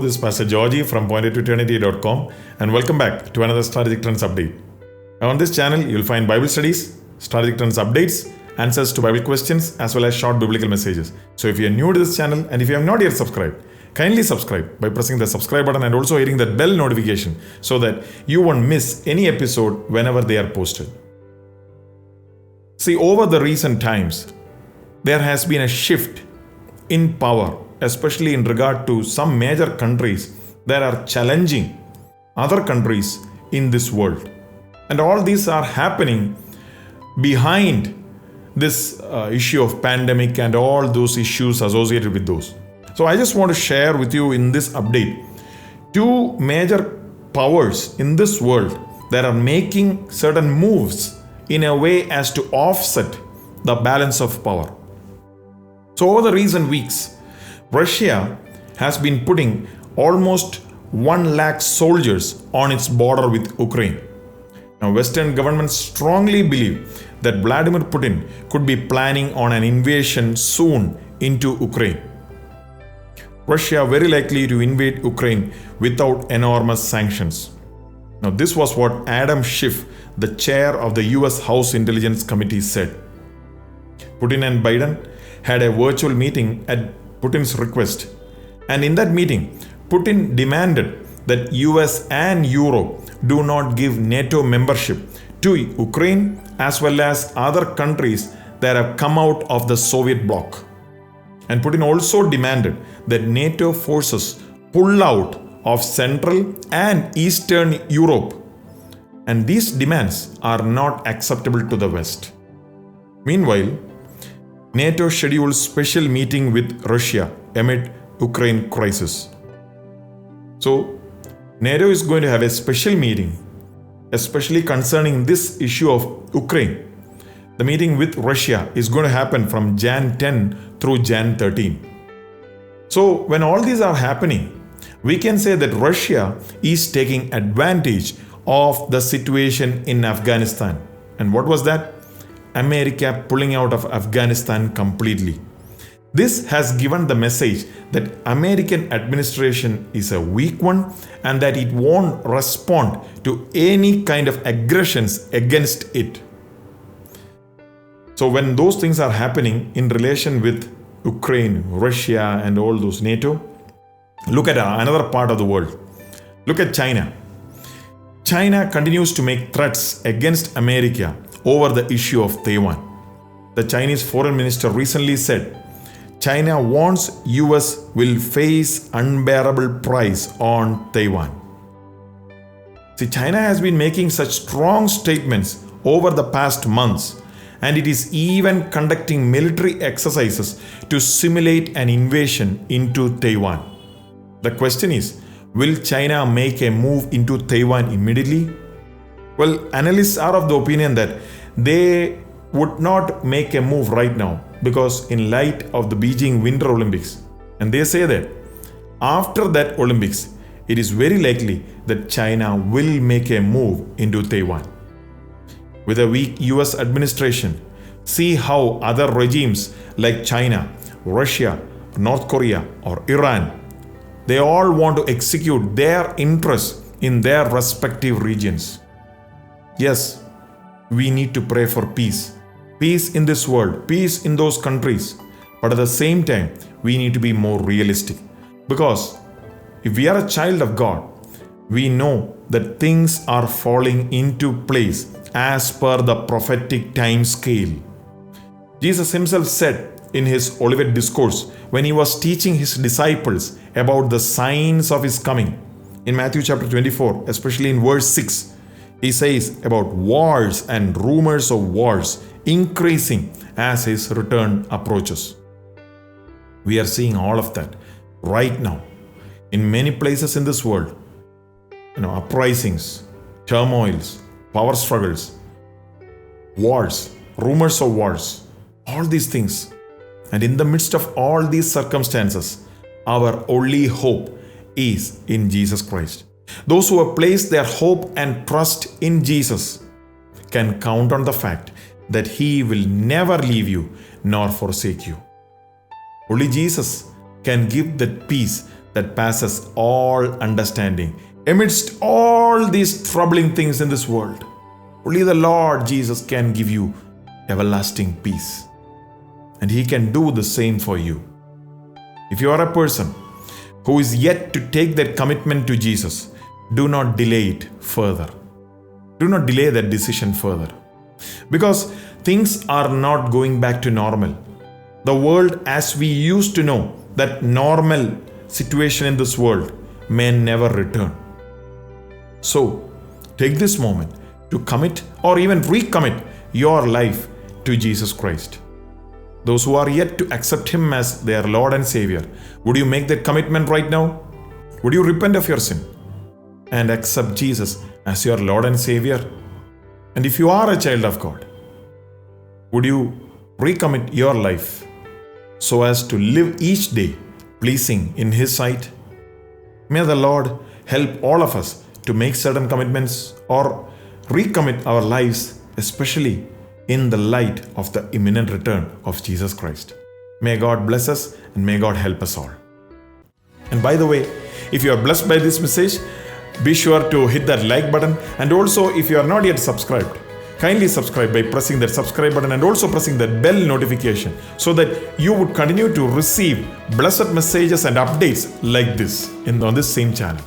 Hello, this is Pastor Georgie from pointed2eternity.com and welcome back to another Strategic Trends Update. On this channel, you'll find Bible studies, Strategic Trends Updates, answers to Bible questions, as well as short biblical messages. So if you're new to this channel and if you have not yet subscribed, kindly subscribe by pressing the subscribe button and also hitting that bell notification so that you won't miss any episode whenever they are posted. See, over the recent times, there has been a shift in power, especially in regard to some major countries that are challenging other countries in this world. And all these are happening behind this issue of pandemic and all those issues associated with those. So I just want to share with you in this update two major powers in this world that are making certain moves in a way as to offset the balance of power. So over the recent weeks, Russia has been putting almost 1 lakh soldiers on its border with Ukraine. Now, Western governments strongly believe that Vladimir Putin could be planning on an invasion soon into Ukraine. Russia very likely to invade Ukraine without enormous sanctions. Now, this was what Adam Schiff, the chair of the US House Intelligence Committee, said. Putin and Biden had a virtual meeting at Putin's request, and in that meeting, Putin demanded that US and Europe do not give NATO membership to Ukraine as well as other countries that have come out of the Soviet bloc. And Putin also demanded that NATO forces pull out of Central and Eastern Europe. And these demands are not acceptable to the West. Meanwhile, NATO scheduled special meeting with Russia amid Ukraine crisis. So, NATO is going to have a special meeting, especially concerning this issue of Ukraine. The meeting with Russia is going to happen from Jan 10 through Jan 13. So, when all these are happening, we can say that Russia is taking advantage of the situation in Afghanistan. And what was that? America pulling out of Afghanistan completely. This has given the message that American administration is a weak one and that it won't respond to any kind of aggressions against it. So when those things are happening in relation with Ukraine, Russia and all those NATO, look at another part of the world. Look at China. China continues to make threats against America over the issue of Taiwan. The Chinese foreign minister recently said, China warns US will face unbearable price on Taiwan. See, China has been making such strong statements over the past months, and it is even conducting military exercises to simulate an invasion into Taiwan. The question is, will China make a move into Taiwan immediately? Well, analysts are of the opinion that they would not make a move right now because in light of the Beijing Winter Olympics. And they say that after that Olympics, it is very likely that China will make a move into Taiwan. With a weak US administration, see how other regimes like China, Russia, North Korea or Iran, they all want to execute their interests in their respective regions. Yes, we need to pray for peace. Peace in this world, peace in those countries. But at the same time, we need to be more realistic. Because if we are a child of God, we know that things are falling into place as per the prophetic time scale. Jesus himself said in his Olivet Discourse when he was teaching his disciples about the signs of his coming. In Matthew chapter 24, especially in verse 6, he says about wars and rumors of wars increasing as his return approaches. We are seeing all of that right now in many places in this world. Uprisings, turmoils, power struggles, wars, rumors of wars, all these things. And in the midst of all these circumstances, our only hope is in Jesus Christ. Those who have placed their hope and trust in Jesus can count on the fact that He will never leave you nor forsake you. Only Jesus can give that peace that passes all understanding. Amidst all these troubling things in this world, only the Lord Jesus can give you everlasting peace. And He can do the same for you. If you are a person who is yet to take that commitment to Jesus, do not delay it further. Do not delay that decision further. Because things are not going back to normal. The world as we used to know, that normal situation in this world, may never return. So, take this moment to commit or even recommit your life to Jesus Christ. Those who are yet to accept Him as their Lord and Savior, would you make that commitment right now? Would you repent of your sin and accept Jesus as your Lord and Savior? And if you are a child of God, would you recommit your life so as to live each day pleasing in His sight? May the Lord help all of us to make certain commitments or recommit our lives, especially in the light of the imminent return of Jesus Christ. May God bless us and may God help us all. And by the way, if you are blessed by this message, be sure to hit that like button, and also if you are not yet subscribed, kindly subscribe by pressing that subscribe button and also pressing that bell notification so that you would continue to receive blessed messages and updates like this on this same channel.